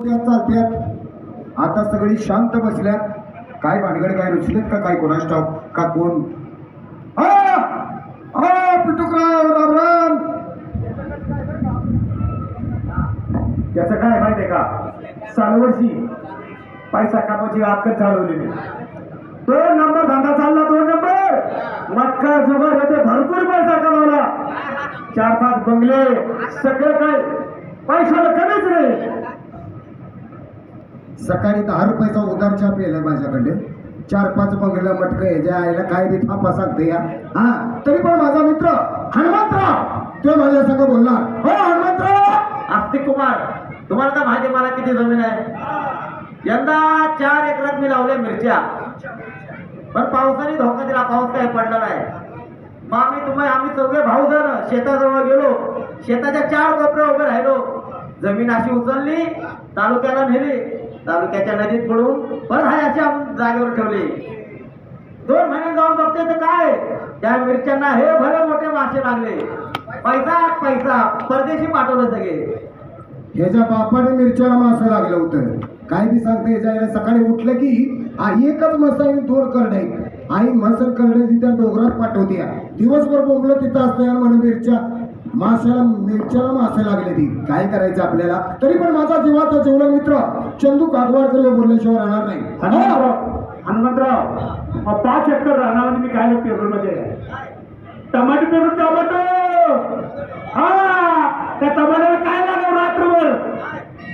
चालत्यात आता सगळी शांत बसल्यात. काय भानगड काय रुचलेत का काय कोणास ठाऊक का कोण पिटुकराव राम राम. त्याचं काय माहितीये का, सालवर्षी पैसा कामाची अक्कल चालवलेली. 2 नंबर धंदा चालला, 2 नंबर मक्का जुगार होते, भरपूर पैसा कमावला. 4-5 बंगले, सगळं काय पैशाला कमीच नाही. सकाळी 10 रुपयाचा उधार चहा प्यायला माझ्याकडे. 4-5 बंगला मटक ह्याच्या आईला काय बी थापा सांगते या. हा तरी पण माझा मित्र हनुमंतराव तो माझ्या संग बोलणार. हो हनुमंतराव. आस्तिक कुमार, तुम्हाला तर माहिती मला किती जमीन आहे. यंदा 4 एकरात मी लावल्या मिरच्या, पण पावसाने धोका दिला. पाऊस काही पडला नाही. मग आम्ही 4 भाऊ जण शेताजवळ गेलो. शेताच्या 4 कोपऱ्या उभे राहिलो. जमीन अशी उचलली, तालुक्याला नेली, तालुक्याच्या नदीत पडून परत हाय अशी जागेवर ठेवली. 2 महिने जाऊन बघते तर काय, त्या मिरच्यांना हे भले मोठे मासे लागले. पैसा परदेशी पाठवलं सगळे. ह्याच्या बापाने मिरच्याला मासं लागलं होतं. काय बी सांगते ह्याच्या आईला. सकाळी उठलं की एकच मसा आणि 2 करडे. आई मसल करडे तिथ्या डोंगरात पाठवते. दिवसभर बोंबलं तिथं असतं म्हणून मिरच्याला मासे लागले. ती काय करायचं आपल्याला. तरी पण माझा जीवाचा जेवढा मित्र चंदू कागवाडकर बोलल्याशिवाय राहणार नाही. हनुमंतराव 5 एकर राहणार मी काय पेरू मध्ये टमाटे पेरू. टमाटो त्या टमाट्याला काय लागेल रात्रभर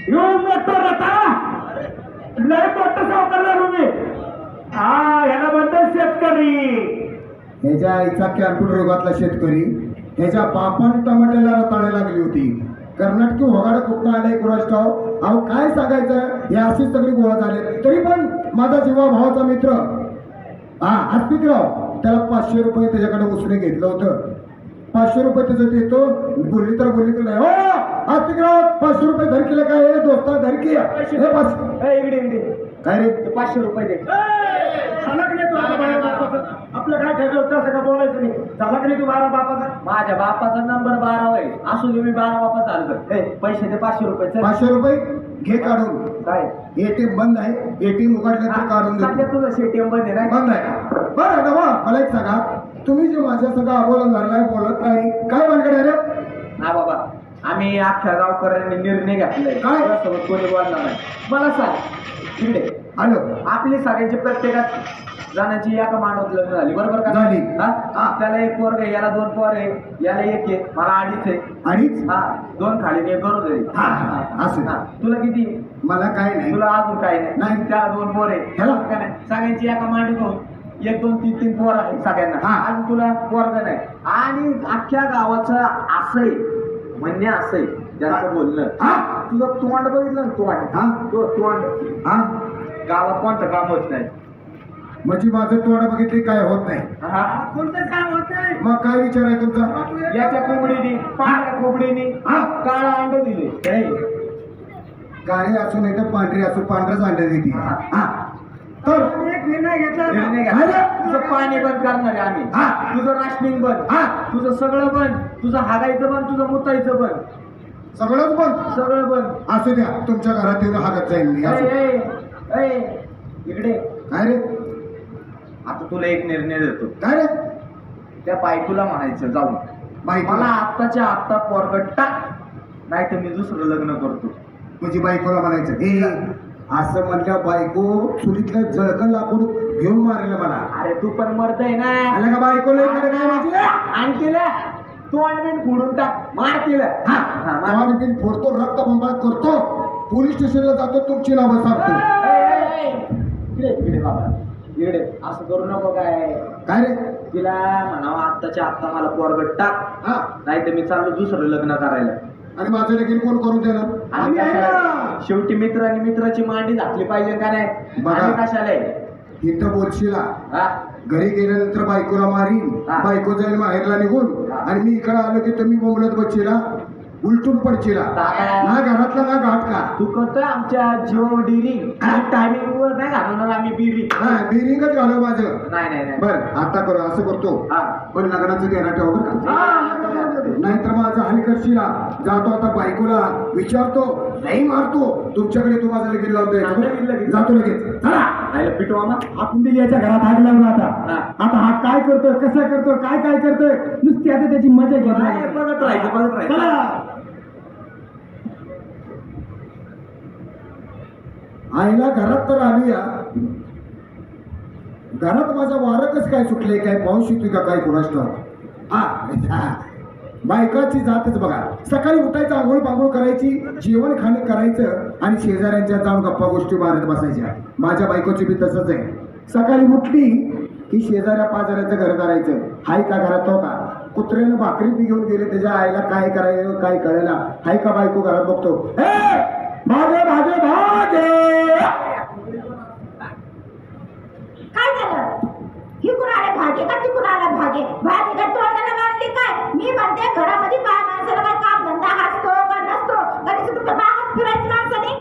येऊन मोठं रता लय मोठं सावकारला तुम्ही. याला म्हणतात शेतकरी. ह्याच्या आईचा कॅम्प्युटर रोगातला शेतकरी. ह्याच्या बापाने टमाट्याला रताळे लागली होती. कर्नाटकी वगाडा कुठं आलाय कुणास ठाव. अहो काय सांगायचं, हे अशीच सगळी गोळा झाले. तरी पण माझा जीवा भावाचा मित्र आस्तिकराव त्याला 500 रुपये त्याच्याकडे उसने घेतलं होतं. 500 रुपये त्याचं देतो. बोलली तर नाही. हो आस्तिकराव 500 रुपये धर केले काय दोस्ता धर की इकडे काय रे 500 रुपये दे. आपलं काय ठरलं होतं असं का बोलायचं नाही. झाला की नाही तू 12 बापाचा. माझ्या बापाचा नंबर 12 होय. असू दे, मी 12 बापा चालतो. पैसे दे 500 रुपये. 500 रुपये घे काढून. काय एटीएम बंद आहे. एटीएम उघडलं तर काढून सध्या देतो. तुझं एटीएम बंद आहे ना. बंद आहे. बरं ना बा मला एक सांगा, तुम्ही जे माझ्या सगळं अबोलन झालाय बोलत नाही काय भानगड रे. ना बाबा, आम्ही अख्ख्या गावकऱ्यांनी निर्णय घेतलाय. काय? सोबत कोणी बोलणार नाही. मला सांग इकडे हॅलो. आपली सगळ्यांची प्रत्येकात जाण्याची एका मांडवात लग्न झाली, बरोबर का? झाली. आपल्याला 1 पोरग आहे, याला 2 पोर आहे, याला 1 आहे, मला 2.5 आहे. अडीच 2 खाली 1 बरोबर आहे. असं तुला किती? मला काय नाही. तुला अजून काही नाही. नाही. त्याला 2 पोर आहे. ह्याला? का नाही? सगळ्यांची एका मांडीत होऊन 1, 2, 3 पोर आहे सगळ्यांना. अजून तुला पोरग नाही. आणि अख्ख्या गावाचं असंय म्हणणे, असंय ज्यांचं बोलणं. तुझं तोंड बघितलं ना, तोंड गावात कोणतं काम होत नाही. म्हणजे माझं तोंड बघितले काय होत नाही. कोणतं काम होत नाही. मग काय विचार आहे तुमचा. याच्या कोंबडीने, पांढऱ्या कोंबडीने काळा अंड दिले. काळी असू नाही तर पांढरी असू, पांढरच अंडे देते. तर एक निर्णय घेतला. तुझं पाणी बंद करणार आहे आम्ही. तुझं राशनिंग बंद, तुझं सगळं बंद, तुझं हागायचं बंद, तुझं मुतायचं बंद, सगळंच बंद. सगळं बंद. असू द्या, तुमच्या घरात येऊन हागत जाईल मी. इकडे काय रे. आता तुला एक निर्णय देतो. काय रे. त्या बायकोला म्हणायचं जाऊन, मला आत्ताच्या आत्ता पोरगट टाक, नाही तर मी दुसरं लग्न करतो. म्हणजे बायकोला म्हणायचं हे असं म्हणल्या बायको चुलीतलं जळकं लाकूड घेऊन मारेल मला. अरे तू पण मरत आहे ना. आला का बायकोला इकडे काय म्हणजे आणि तिला तू आणखीन फोडून टाक, मार तिला. आणखी फोडतो, रक्त बंबाळ करतो, पोलीस स्टेशनला जातो, तुमची नावं सांगतो. इकडे बाबा, इकडे असं करू नको. काय रे. तिला म्हणावं आत्ताच्या आत्ता मला पोरगट टाक, नाही तर मी चाललो दुसरं लग्न करायला. आणि माझं लगीन कोण करून देणार. शेवटी मित्रांनी मित्राची मांडी घातली पाहिजे का नाही. कशाला इथं बोलशीला घरी गेल्यानंतर बायकोला मारीन, बायको जाईल माहेरला निघून, आणि मी इकडे आलो की तुम्ही बोंबलत बसशीला, उलटून पडशीला. ना घरातला ना घाट का. तू करतोय आमच्या जीव डिरिंग, टायमिंग वर नाही घालवणार आम्ही बिरिंग. बिरिंगच घालव माझं. नाही. बरं आता करू, असं करतो. पण लग्नाचं देणार ठेवा बरं का. नाहीतर माझा हाल करशील हा. जातो आता बायकोला विचारतो नाही मारतो तुमच्याकडे तू माझं लगीन लावतोय लगेच. जातो लगेच चला आयला पिटू मामा आपण दिली याच्या घरात आग लावून आता हा काय करतोय कसं करतोय काय काय करतोय नुसती आता त्याची मजा घेत बघत राहायचं चला. आईला घरात तर आली या घरात माझा वारं कसं काय सुटले काय पाऊस येतोय का काय कुणास ठाऊक हा बायकाची जातच बघा सकाळी उठायचं आंघोळ पांघोळ करायची जेवण खाणं करायचं आणि शेजाऱ्यांच्या जाऊन गप्पा गोष्टी मारत बसायच्या माझ्या बायकोची बी तसंच आहे सकाळी उठली की शेजाऱ्या पाजाऱ्याचं घर करायचं हाय का घरात तो का कुत्र्यानं भाकरी बी घेऊन गेले त्याच्या आईला काय करायचं काय कळेना हाय का बायको घरात बघतो भागे भागे भागे काय झालं ही कुणाला भागे का ती कुणाला भागे भागे का तोंडाला मांडली काय मी म्हणते घरामध्ये बाय माणसाला काय काम धंदा असतो का नसतो कधी तुमच्या बाहेर फिरायची माणसाने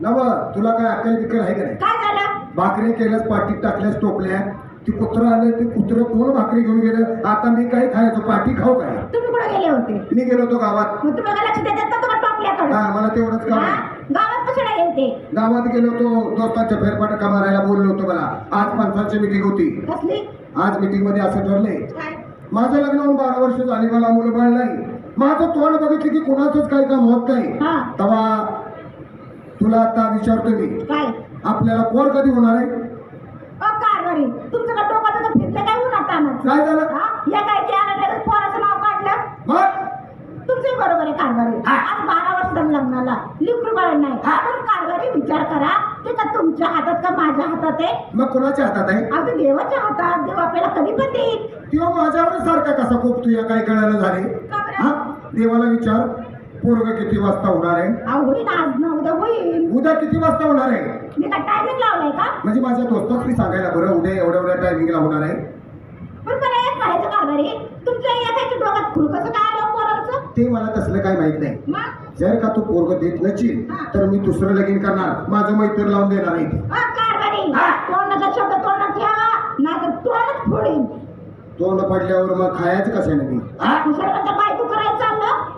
नव तुला काय अक्कल बिक्कल आहे का नाही काय झालं भाकरी केल्यास पाठीत टाकल्यास टोपल्या ती कुत्र आलं ते कुत्र कोण भाकरी घेऊन गेलं आता मी काय खायचो पाठी खाऊ काय तुम्ही कुठे गेले होते मी गेलो होतो गावात मग तुम्ही काय लक्ष देतात ना तुम्हाला टोपल्याकडे हा मला तेवढंच काम आहे. गावात कशाला गेलते गावात गेलो होतो दोस्तांच्या फेरफाटका मारायला बोललो होतो मला आज पंचांची मिटिंग होती कसली आज मिटिंग मध्ये असं ठरलंय काय माझं लग्न होऊन 12 वर्ष झाली मला मुलं बाळ नाही माझं तोंड बघितलं की कुणाचंच काही काम होत नाही हा तेव्हा तुला आता विचारतो मी काय आपल्याला पोर कधी होणार आहे ओ कारभारी तुमचं का डोकं बिकं फिरलं काय होणार तानाचं काय झालं हा या काय की आलं लगेच पोराचं नाव काढलं मग तुमचंही बरोबर आहे कारभारी आज 12 वर्ष झालं लग्नाला लिकरू बाळ नाही पण कारभारी विचार करा ते का तुमच्या हातात का माझ्या हातात आहे मग कोणाच्या हातात आहे अगदी देवाच्या हातात देव आपल्याला कधी पण देईल किंवा माझ्यावर सारखा कसा कोपतो या काय कळायला झाले का बरं? हा देवाला विचार पोरग किती वाजता होणार आहे अहो, होईल आज ना उद्या होईल उद्या किती वाजता होणार आहे मी काय टायमिंग लावलाय का म्हणजे माझ्या दोस्ताच मी सांगायला बरं उद्या एवढ्या टायमिंगला होणार आहे पण मला एक म्हणायचं कारभारी तुमच्या एकाच्या डोक्यात खुळ कसं काय आलं पोरांचं ते मला तसलं काय माहित नाही मग जर का तू पोरग देत नसशील तर मी दुसरं लगीन करणार माझं मैत्र लावून देणार आहे कारभारी तोंडाचा शब्द तोंडात ठेवा नाहीतर तोंडच फोडीन तोंड पडल्यावर मग खायचं कशाने मी कुशाला बायको करायचं चाललं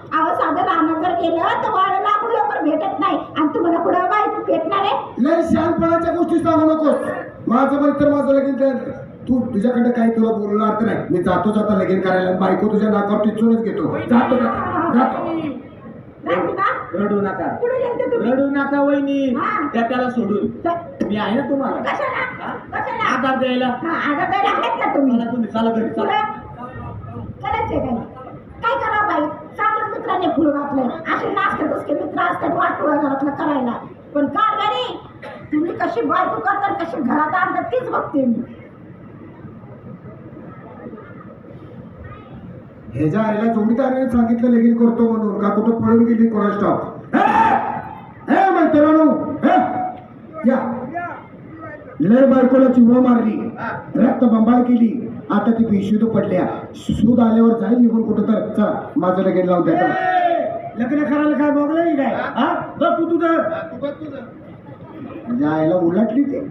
अहो साधं रानात जर गेलं तर वाळं लाकूड लवकर भेटत नाही आणि तुम्हाला कुठं बायको भेटणार आहे लय शहाणपणाच्या गोष्टी सांगू नकोस माझं मैत्र माझं लगीन कर तू तुझ्याकडे काही तुला बोलणार तर नाही मी जातो जाता लगीन करायला आणि बायको तुझ्या नाकावर टिचूनच घेतो जातो जातो राहते का? रडू नका कुठे गेलते तुम्ही रडू नका वहिनी हा. त्याला सोडून क- मी आहे ना तुम्हाला कशाला कशाला आधार द्यायला हा आधार द्यायला आहेत ना तुम्ही मला तुम्ही चला घरी चला करायचंय काय करावं बाई चांगलं मित्रांनी फुल घातलंय असे नाचतात उसके मित्र असतात वाटोळा घरातलं करायला पण कारभारी तुम्ही कशी बायको करतात कशी घरात आणतात तीच बघते मी ह्याच्या आईला जोडीदाराने सांगितलं लगीन करतो म्हणून का कुठं पळून गेली कोणास ठाऊक हे मैत्रिणो या लय बायकोला चिवा मारली रक्त बंबाळ केली आता ती बेशुद्ध पडल्या सूद आल्यावर जाईल निघून कुठं तर चला माझं लगीन लावून द्या लग्न करायला काय बघलं काय हा बघ तू तुझं म्हणजे आईला उलटली ते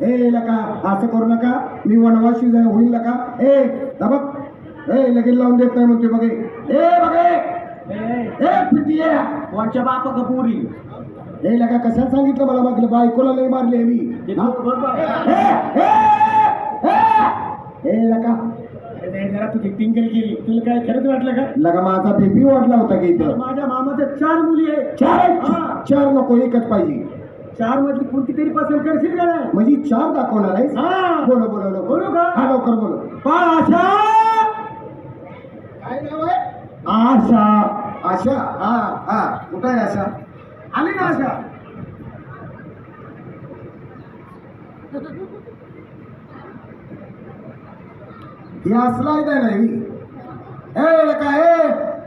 ए लका असं करू नका मी वनवासी जाय होईल नका ए बघ ए लगीन लावून देत नाही म्हणते बघे ए बघे ए पिटी कोणच्या बापा का पुरी ए लका कशाला सांगितलं मला मागलं बायकोला लय मारले मी हा? ए लका जरा तुझी टिंगल केली तुला काय खरंच वाटलं का लगा माझा बेबी वाढला होता की इथं माझ्या मामाच्या 4 मुली आहेत चार नको एकच पाहिजे 4 मधली कोणती तरी पसंत करशील का नाही म्हणजे 4 दाखवणार आहे हा. बोलो बोलो बोलो बोलू का? हा लवकर बोलो आशा काय नाव आहे आशा आशा हा हा कुठं आहे आशा आली ना आशा ही असला आहे नाही ए काय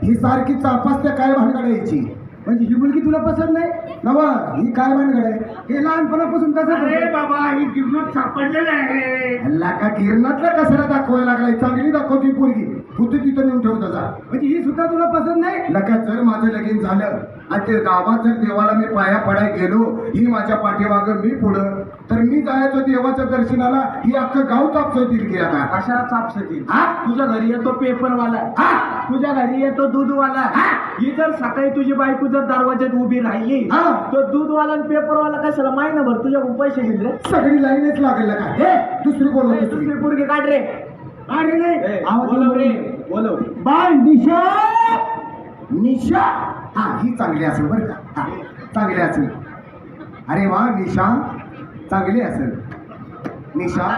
ही सारखी चापासत्या काय भानगडायची म्हणजे ही मुलगी तुला पसंत नाही नवा ही काय भानगड आहे हे लहानपणापासून तसं बाबा ही किंमत सापडलेलं आहे हल्ला का किरणातला कचरा दाखवायला लागलाय चांगली दाखवती पोरगी होती तिथं नेऊन ठेवत जा. म्हणजे ही सुद्धा तुला पसंत नाही? लका जर माझं लगीन झालं आणि ते गावात जर देवाला मी पाया पडाय गेलो, ही माझ्या पाठीमागं मी पुढं, तर मी जायचो देवाच्या दर्शनाला, ही अख्खं गाव तापसतील की आता. कशा चापसती? हा? तुझ्या घरी येतो पेपरवाला, हा? तुझ्या घरी येतो दूधवाला. ही जर सकाळी तुझी बायको जर दरवाज्यात उभी राहिली, हा. तो दूधवाला आणि पेपरवाला कशाला महिनाभर तुझ्याकडून पैसे घेत रे? सगळी लाईनच लागेल का? हे दुसरी बोलव दुसरी. दुसरी पोरगी काढ रे. अरे नाही आवाज बोलव रे, येऊन- बोलव. बाय निशा. निशा हा, ही चांगली असेल बरं का. हा, चांगली असेल. अरे वा निशा चांगली असेल. निशा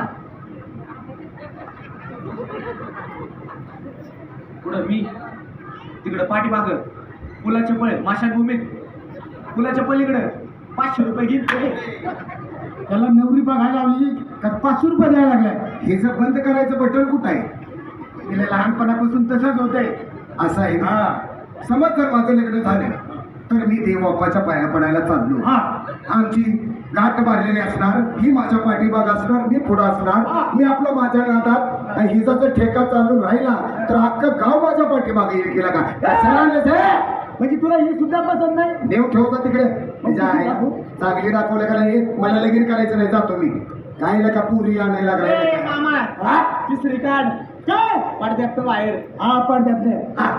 पुढं मी तिकडं पाठीमाग पुलाच्या पळे माशा भूमीत पुलाच्या पलीकडं 500 रुपये घेतले. त्याला नवरी बघायला लावली का 500 रुपये द्यायला लागलाय. हे जर बंद करायचं बटन कुठं आहे? तिला लहानपणापासून तसंच होतंय. असं आहे ना. समज जर माझं लग्न झालं तर मी देवबापाच्या पाया पडायला चाललो. आमची गाठ मारलेली असणार, ही माझ्या पाठीमाग असणार, मी पुढं असणार, मी आपलं माझ्या नादात आणि हिचा जर ठेका चालू राहिला तर अख्खं गाव माझ्या पाठीमागे येईल केला का? कशाला आणलं ते? म्हणजे तुला ही सुद्धा पसंत नाही? देव ठेवता तिकडे. म्हणजे आहे, चांगली दाखवलं का नाही? मला लगीन करायचं नाही, जातो मी. काय नका पुरी आणायला लागलाय. तिसरी काढ काय पडद्यात बाहेर. हा पडद्यात नाही.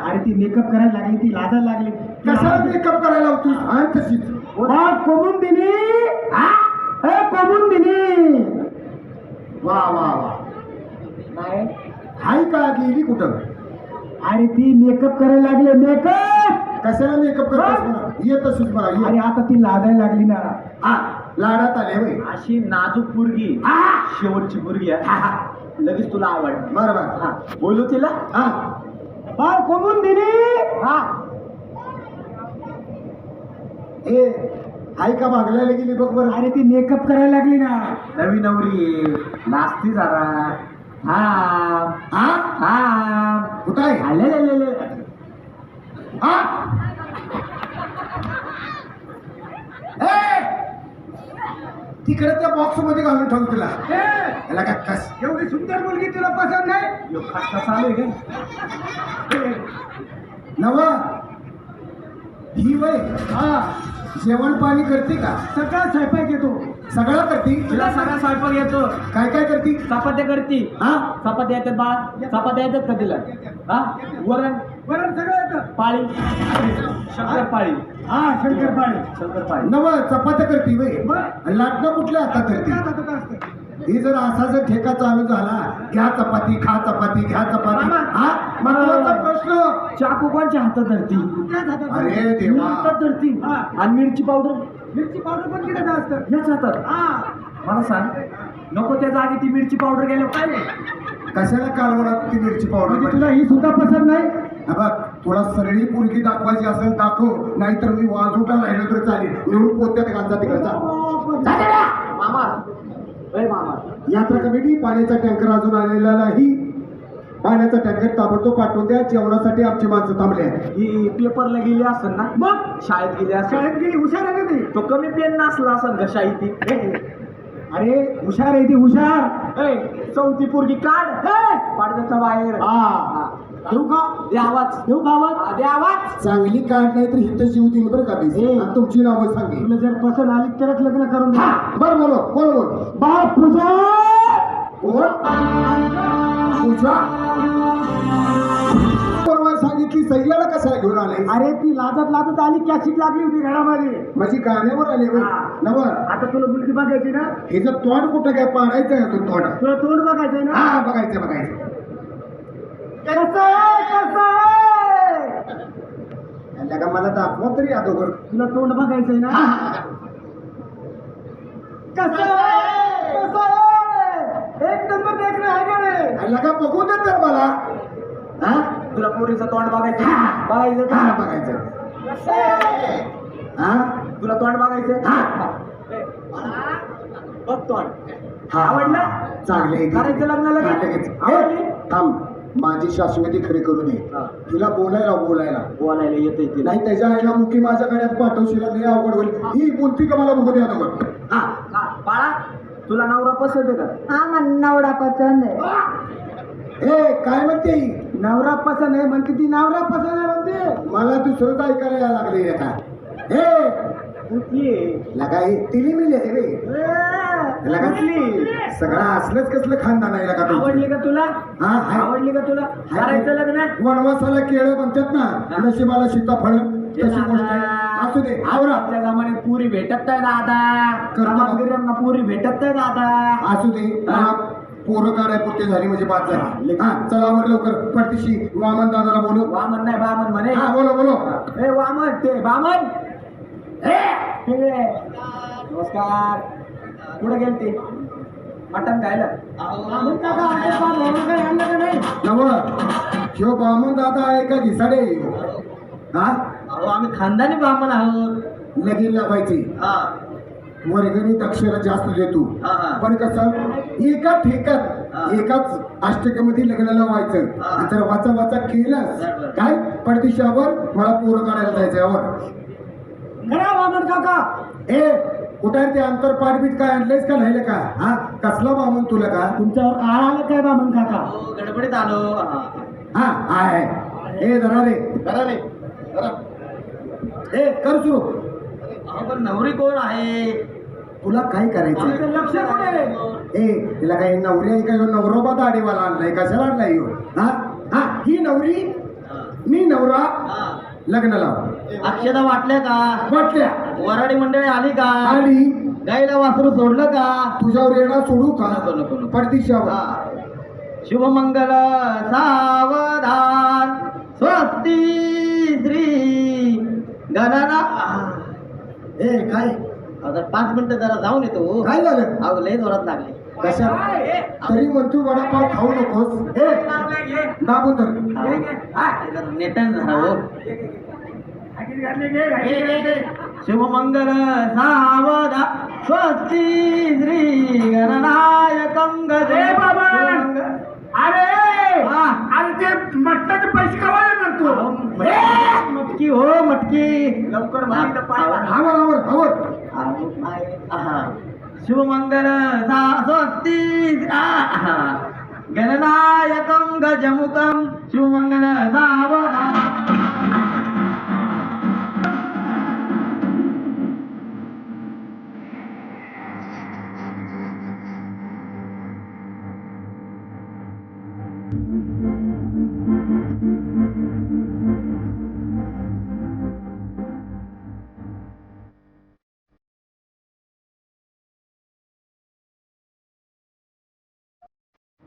अरे ती मेकअप करायला लागली, ती लाजायला लागली. कशाला मेकअप करायला होतीस? आणि तशीच कोमून दिली. कोमून दिली. वा वा वा. नाही हाय का गेली कुठं? अरे ती मेकअप करायला लागले. मेकअप कशाला मेकअप करतोस मला? ये तशीच मला ये. अरे आता ती लाजायला लागली ना. हा, लाडात आले होय. अशी नाजूक पोरगी, शेवटची पोरगी आहे. लगेच तुला आवड. बरोबर. बोलू तिला. हा कोमून दिली. ए हाय का भागल्याला गेली बघ बरं. अरे ती मेकअप करायला लागली ना. नवी नवरी नाचती जरा. हा हा हा कुठं आहे? आले. हा ए तिकडे त्या बॉक्स मध्ये घालून ठेवून तुला. याला काय कस एवढी सुंदर मुलगी तुला पसंत नाही? खटका चालू आहे का? नव ही वय जेवण पाणी करते का? सगळा स्वयंपाक येतो. सगळं करते. तिला सगळा स्वयंपाक येतो. काय काय करते? चपात्या करती. हा चपात्या येतात बाळा. चपात्या येतात का तिला? वरण सगळं येतं. पाळी शंकरपाळी. शंकरपाळी. नव चपात्या करते वय. लाटणं कुठल्या हातात करते? ही जर असा जर ठेका चालू झाला, घ्या चपाती खा चपाती घ्या चपाती. हा महत्वाचा प्रश्न. चाकू कोणच्या हातात धरती? अरे देवा. हातात धरती. आणि मिरची पावडर पण किती असतं याच हातात. मला सांग, नको त्या जागी ती मिरची पावडर गेल्या काय नाही? कशाला कालवणात ती मिरची पावडर? तुला ही सुद्धा पसंत नाही? हा बघ, थोडा सरळी पुरगी दाखवायची असेल दाखव, नाहीतर मी वाजूटा राहिलो तर चालेल. निवडून पोत्यात घालता तिकडचा. मामा मामा यात्रा कमिटी पाण्याचा टँकर अजून आलेला नाही. पाण्याचा टँकर ताबडतोब पाठवून द्या. जेवणासाठी आमची माणसं थांबले आहेत. ही पेपरला गेली असेल ना? मग शाळेत गेली असेल. शाळेत गेली. हुशार आहे ती. तो कमी पेन नसला असेल का शाळेत ती? अरे हुशार आहे ती, हुशार. चौथी पोरगी काढ. पाडद्याच्या बाहेर. ठेवू का? दे आवाज. देऊ का आवाज? दे आवाज. चांगली काढ नाही तर हिथं जीव देईल बरं का मी. आणि तुमची नावं सांगेल. तुला जर पसंत आली तरच लग्न करून दे. बरं बोलो बोल बोल. बाप पूजा. पूजा परवा सांगितली सह्याला कशाला घेऊन आले? अरे ती लाजत आली. कॅशिट लागली होती घरामध्ये. माझी गाण्यावर आले नव. आता तुला मुलगी बघायची ना? हे जर तोंड कुठं काय पाडायचं आहे अजून तोंड? तुला तोंड बघायचंय ना? हा बघायचं. याला का मला दाखवा तरी अगोदर. तुला तोंड बघायचंय ना? एक नंबर देखणं आहे का रे? याला का बघू दे तर मला. हा तुला पोरीचं तोंड बघायचं? बघायचं हा का? बघायचं. हा तुला तोंड बघायचं? बघ तोंड. हा आवडलं? चांगले करायचं लग्न लगेच? आवडली? थांब, माझी शाश्वती खरी करू दे. तिला बोलायला येते तिला. नाही त्याच्या आईला मुकी माझ्या गळ्यात पाठवशील लय अवघड होईल. ही बोलती का मला बघू दे अगोदर. बाळा तुला नवरा पसंत आहे का? हा मला नवरा पसंत आहे. ए काय म्हणते ही? नवरा पसंत आहे म्हणते ती, नवरा पसंत आहे म्हणते. मला दुसरंच ऐकायला यायला लागले रे का हे लगा हे तिली मिली आहे रे लगा सगळं असलंच कसलं खानदान आहे लगा तुमचं? आवडली का तुला? हा हाय. आवडली का तुला? करायचं लग्न? वनवासाला केळं म्हणतात ना, नशिबाला सीताफळ तशी गोष्ट आहे. असू दे आवरा. आपल्या जमान्यात पुरी भेटत नाही दादा, करतो ना. कामगिऱ्यांना पुरी भेटत नाही दादा. असू दे मला पोरं काढायपुरते झाली म्हणजे बात झाली. हा चला आवर लवकर पडतीशी वामन दादाला बोलू. वामन नाही बामन म्हणे. हा बोलो बोलो. ए वामन ते बामन. ए इकडे. नमस्कार. कुठे गेलते? मटण खायला. बामन काका, आमच्या बामन काही आणलं का नाही? नव शिव वामन दादा आहे का घिसाडे? हा अहो आम्ही खानदानी ब्राह्मण आहोत. लगीन लावायची हा वर्गणी दक्षिणा जास्त देतो. हा, हा. पण कसं एका ठेक्यात हा. एकाच अष्टकेमध्ये लग्न लावायचं. हा. आणि जर वाचा वाचा केलंस बरोबर. काय पडदिशावर मला पोरं काढायला जायचं यावर. खरा वामन काका. ए कुठे ते अंतर पाठबीट काय आणलेस का नाही का? हा कसला बामन तुला का? तुमच्यावर आळ आलं काय बामन काका? हो, गडबडीत आलो. हा आहे ए धरा रे करा रे करा. ए कर सुरू. अहो पण नवरी कोण आहे? तुला काय करायचं? आमचं लक्ष कुठे? ए तिला काही नवरी आहे का? ह्यो नवरोबा दाढीवाला आणलाय कशाला आणलाय ह्यो? हा हा ही नवरी मी नवरा हा. लग्न लाव. अक्षता वाटल्या का? वाटल्या वराडी मंडळी आली का? आली गाईला वासरू सोडलं का? तुझ्यावर येणा सोडू का? नको, नको, नको. पडदिशावर. हा. शुभमंगल सावधान स्वस्ती श्री गणना. ए काय आता 5 मिनिटं जरा जाऊन येतो. काय झालं? अहो लय जोरात लागले. कशा तरी म्हणतो वडापाव खाऊ नकोस. ए दाबून धर. नेटन झाला हो. शुभमंगल सावधा स्वस्ती श्री गणनायकं गजे. अरे हा. अरे ते मटणाचे पैसे कवा देणार तू? मटकी हो मटकी. लवकर मागितलं पाहिजे. आवर आवर आवर. शुभमंगल स्वस्ती गणनायकं गजमुखं शुभमंगल सावधान.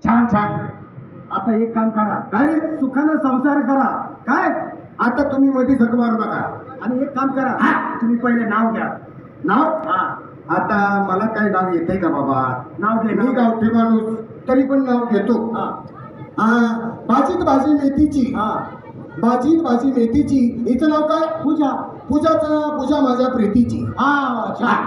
छान छान. आता एक काम करा, काय सुखानं संसार करा. काय? आता तुम्ही मध्ये झक मारू नका. आणि एक काम करा, तुम्ही पहिले नाव घ्या. नाव हा आता मला काय नाव येते का बाबा? नाव घे. मी गावठी माणूस तरी पण नाव घेतो. हा भाजीत भाजी मेथीची. हा भाजीत भाजी मेथीची. हिचं नाव काय? पूजा. पूजा माझ्या प्रीतीची. हा छान.